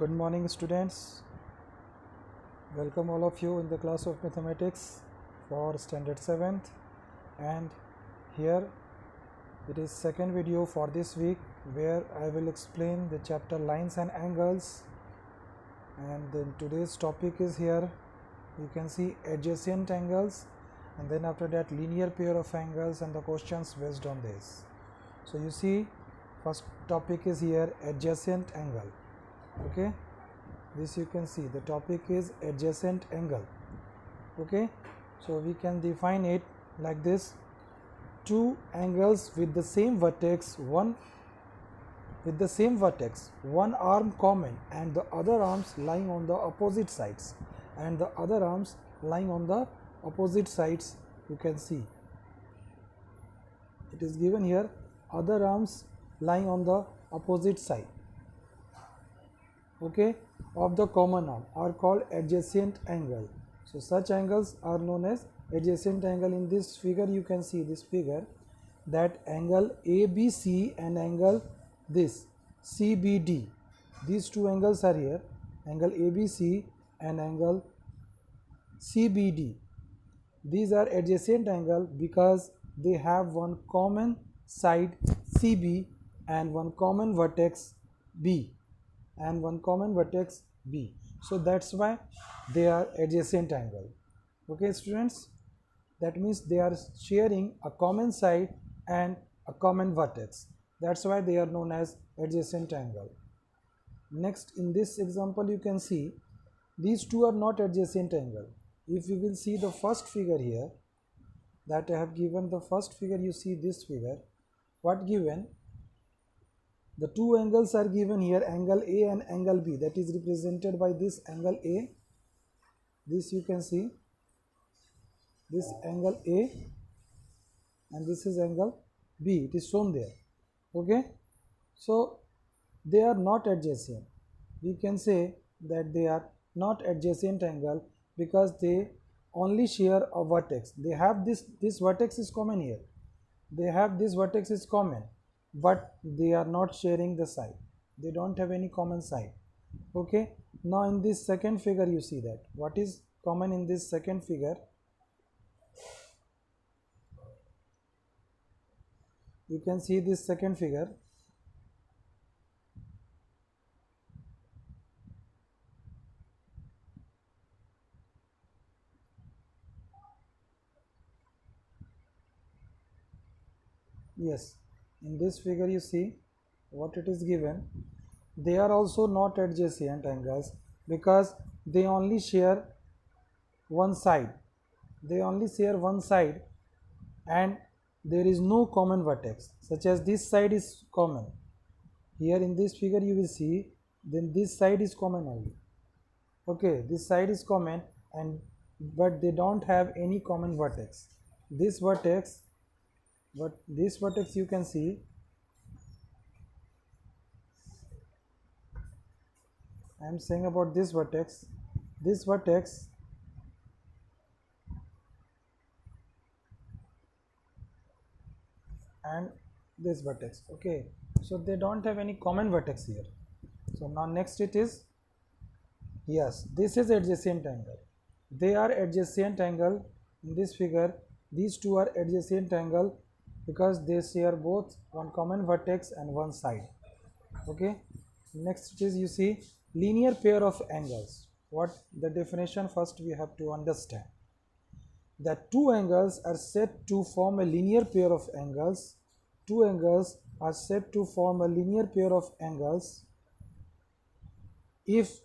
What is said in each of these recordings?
Good morning, students. Welcome all of you in the class of mathematics for standard 7th, and here it is second video for this week where I will explain the chapter lines and angles. And then today's topic is here, you can see adjacent angles, and then after that linear pair of angles and the questions based on this. So you see, first topic is here adjacent angle. Okay, this you can see the topic is adjacent angle. Okay, so we can define it like this: two angles with the same vertex, one arm common and the other arms lying on the opposite sides, you can see it is given here, other arms lying on the opposite side, okay, of the common arm are called adjacent angle. So such angles are known as adjacent angle. In this figure you can see this figure that angle ABC and angle this CBD, these two angles are here, angle ABC and angle CBD. These are adjacent angle because they have one common side CB and one common vertex B. So that's why they are adjacent angle. Okay, students, that means they are sharing a common side and a common vertex. That's why they are known as adjacent angle. Next, in this example you can see these two are not adjacent angle. If you will see the first figure here that I have given, the first figure, you see this figure, what given, the two angles are given here, angle A and angle B, that is represented by this angle A, this you can see, this angle A, and this is angle B, it is shown there. Okay, so they are not adjacent. We can say that they are not adjacent angle because they only share a vertex. They have this vertex is common here, they have this vertex is common, but they are not sharing the side, they don't have any common side. Okay, now in this second figure you see that what is common in this second figure, you can see this second figure, yes, in this figure you see what it is given, they are also not adjacent angles because they only share one side, and there is no common vertex, such as this side is common here. In this figure you will see, then this side is common only. Okay, this side is common, and but they don't have any common vertex. This vertex you can see, I am saying about this vertex and this vertex. Okay, so they don't have any common vertex here. So now next it is, yes, this is adjacent angle, they are adjacent angle. In this figure these two are adjacent angle because they share both one common vertex and one side. Okay, next it is, you see, linear pair of angles. What the definition, first we have to understand that two angles are said to form a linear pair of angles. Two angles are said to form a linear pair of angles if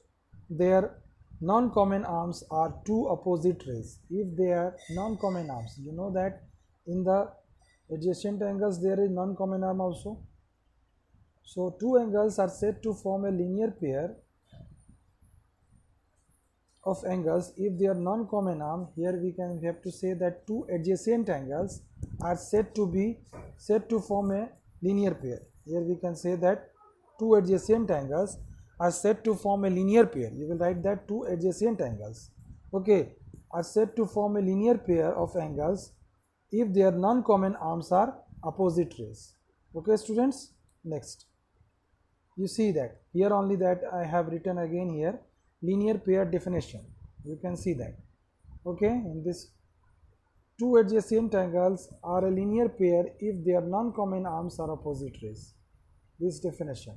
their non-common arms are two opposite rays. If they are non-common arms, you know that in the adjacent angles there is non-common arm also. So two angles are said to form a linear pair of angles if they are non-common arm. Here we have to say that two adjacent angles are said to form a linear pair. Here we can say that two adjacent angles are said to form a linear pair. You will write that two adjacent angles, okay, are said to form a linear pair of angles if their non-common arms are opposite rays. Okay, students, next. you see that here only that I have written again here linear pair definition. You can see that. Okay, in this two adjacent angles are a linear pair if their non-common arms are opposite rays. This definition.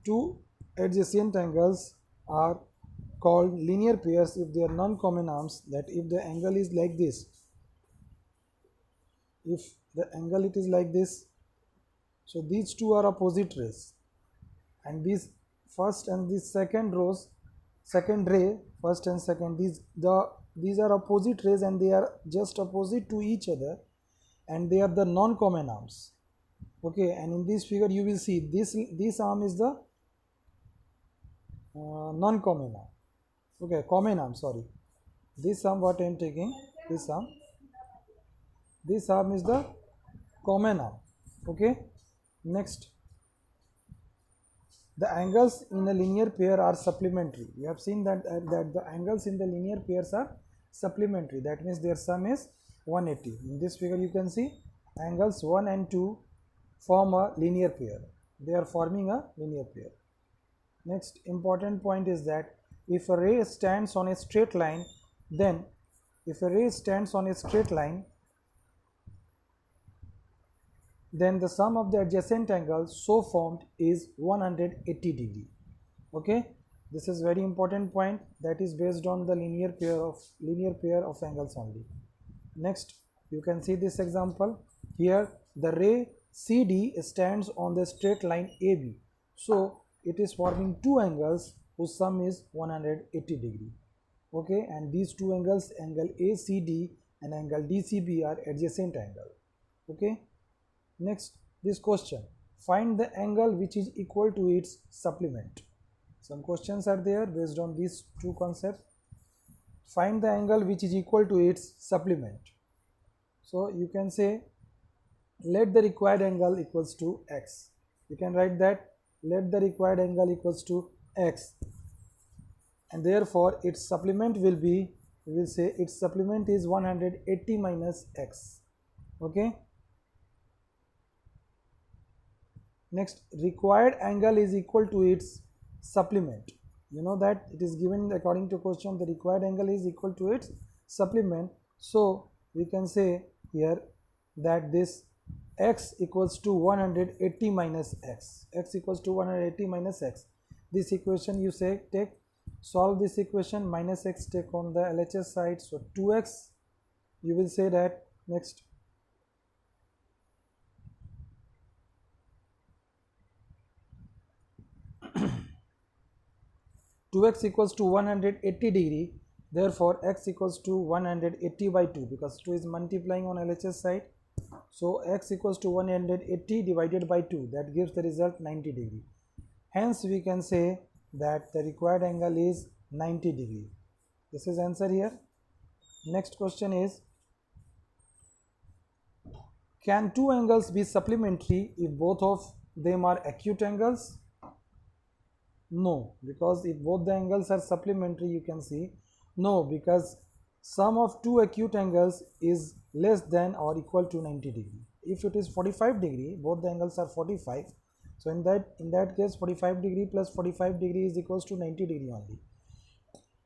Two adjacent angles are called linear pairs if their non-common arms, that if the angle is like this, if the angle it is like this, so these two are opposite rays, and these first and this second rows, second ray, first and second, these are opposite rays and they are just opposite to each other, and they are the non-common arms. Okay, and in this figure you will see this arm is the non-common arm. Okay, common arm, sorry. This arm what I am taking, this arm is the common arm. Okay, next, the angles in a linear pair are supplementary. We have seen that the angles in the linear pairs are supplementary. That means their sum is 180. In this figure you can see angles 1 and 2 form a linear pair. They are forming a linear pair. Next important point is that if a ray stands on a straight line, then then the sum of the adjacent angles so formed is 180 degree. Okay, this is very important point, that is based on the linear pair of angles only. Next, you can see this example here. The ray CD stands on the straight line AB, so it is forming two angles whose sum is 180 degree. Okay, and these two angles, angle ACD and angle DCB, are adjacent angle. Okay, next, this question, find the angle which is equal to its supplement. Some questions are there based on these two concepts. Find the angle which is equal to its supplement. So you can say, let the required angle equals to x. You can write that, let the required angle equals to x, and therefore its supplement will be, we will say its supplement is 180 minus x. Okay, next, required angle is equal to its supplement. You know that it is given according to question, the required angle is equal to its supplement. So we can say here that this x equals to 180 minus x, x equals to 180 minus x. This equation you say take, solve this equation, minus x take on the LHS side, so 2x, you will say that. Next, 2x equals to 180 degree, therefore x equals to 180 by 2, because 2 is multiplying on LHS side. So x equals to 180 divided by 2, that gives the result 90 degree. Hence we can say that the required angle is 90 degree. This is answer here. Next question is, can two angles be supplementary if both of them are acute angles? No, because if both the angles are supplementary, you can see no, because sum of two acute angles is less than or equal to 90 degree. If it is 45 degree, both the angles are 45, so in that case 45 degree plus 45 degree is equals to 90 degree only,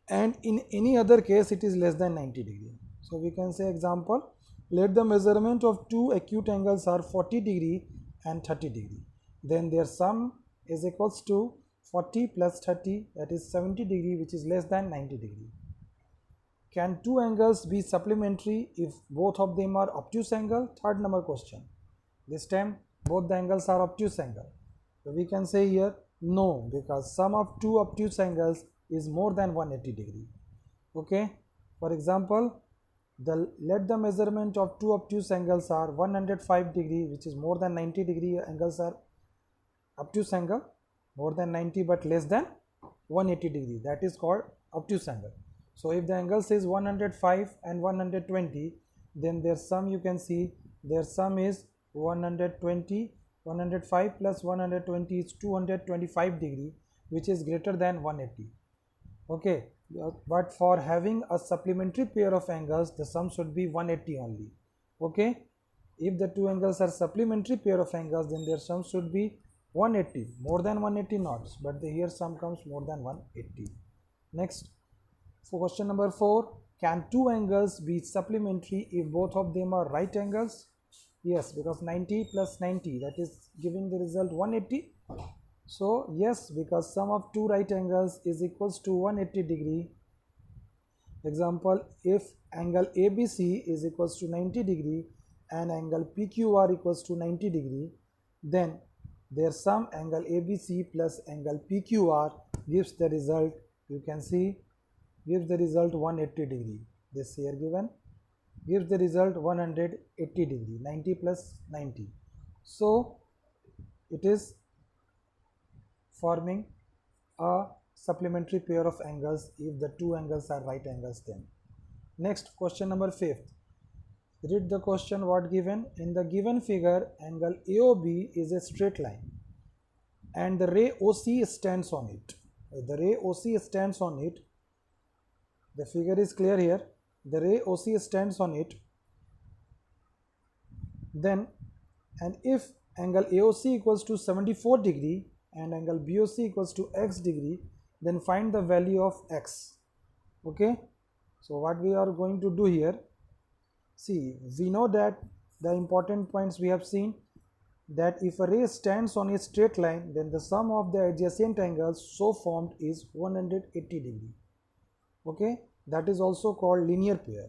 and in any other case it is less than 90 degree. So we can say example, let the measurement of two acute angles are 40 degree and 30 degree, then their sum is equals to 40 plus 30, that is 70 degree, which is less than 90 degree. Can two angles be supplementary if both of them are obtuse angle? Third number question. This time both the angles are obtuse angle. So we can say here no, because sum of two obtuse angles is more than 180 degree. Okay, for example, let the measurement of two obtuse angles are 105 degree, which is more than 90 degree. Angles are obtuse angle, more than 90 but less than 180 degree, that is called obtuse angle. So if the angle is 105 and 120, then their sum, you can see their sum is 120, 105 plus 120 is 225 degree, which is greater than 180. Okay, but for having a supplementary pair of angles, the sum should be 180 only. Okay, if the two angles are supplementary pair of angles, then their sum should be 180, more than 180 knots, but here sum comes more than 180. Next, for question number 4, can two angles be supplementary if both of them are right angles? Yes, because 90 plus 90, that is giving the result 180. So yes, because sum of two right angles is equals to 180 degree. Example, if angle ABC is equals to 90 degree and angle PQR equals to 90 degree, then their sum angle ABC plus angle PQR gives the result, you can see, gives the result 180 degree. This here given gives the result 180 degree, 90 plus 90. So it is forming a supplementary pair of angles if the two angles are right angles then. Next, question number 5. Read the question what given. In the given figure, angle AOB is a straight line and the ray OC stands on it. The ray OC stands on it. The figure is clear here. The ray OC stands on it. Then, and if angle AOC equals to 74 degree and angle BOC equals to x degree, then find the value of x. Okay. So what we are going to do here, see, we know that the important points we have seen, that if a ray stands on a straight line, then the sum of the adjacent angles so formed is 180 degree. Okay, that is also called linear pair.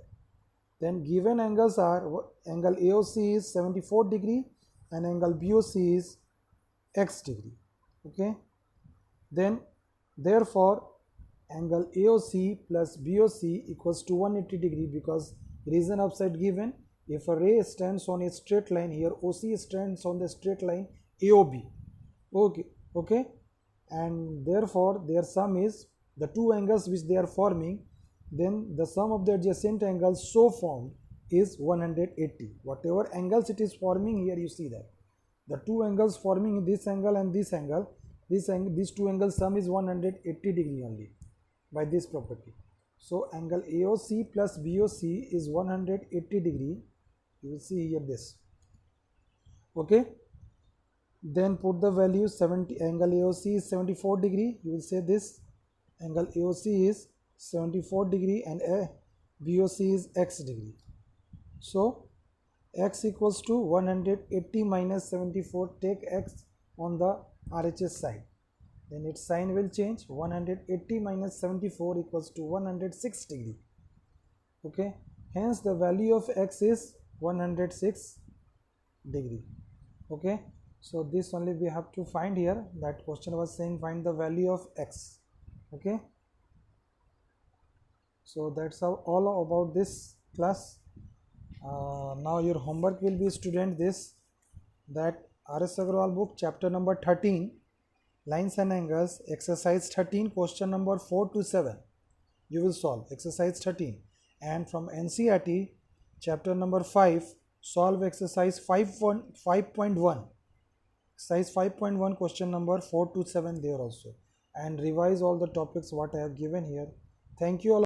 Then given angles are, angle AOC is 74 degree and angle BOC is x degree. Okay, then therefore angle AOC plus BOC equals to 180 degree, because reason upside given, if a ray stands on a straight line, here OC stands on the straight line AOB. Okay, and therefore their sum is the two angles which they are forming, then the sum of the adjacent angles so formed is 180. Whatever angles it is forming here, you see that the two angles forming this angle and this angle, these two angles sum is 180 degree only by this property. So angle AOC plus BOC is 180 degree. You will see here this. Okay. Then put the value 70. Angle AOC is 74 degree. You will say this angle AOC is 74 degree and BOC is x degree. So x equals to 180 minus 74. Take x on the RHS side. Then its sign will change. 180 minus 74 equals to 106 degree. Okay. Hence the value of x is 106 degree. Okay. So this only we have to find here. That question was saying find the value of x. Okay. So that's all about this class. Now your homework will be, student, this, that R.S. Agarwal book chapter number 13, lines and angles, exercise 13, question number 4 to 7 you will solve, exercise 13, and from NCERT chapter number 5, solve exercise 5.1, exercise 5.1, question number 4 to 7 there also, and revise all the topics what I have given here. Thank you all.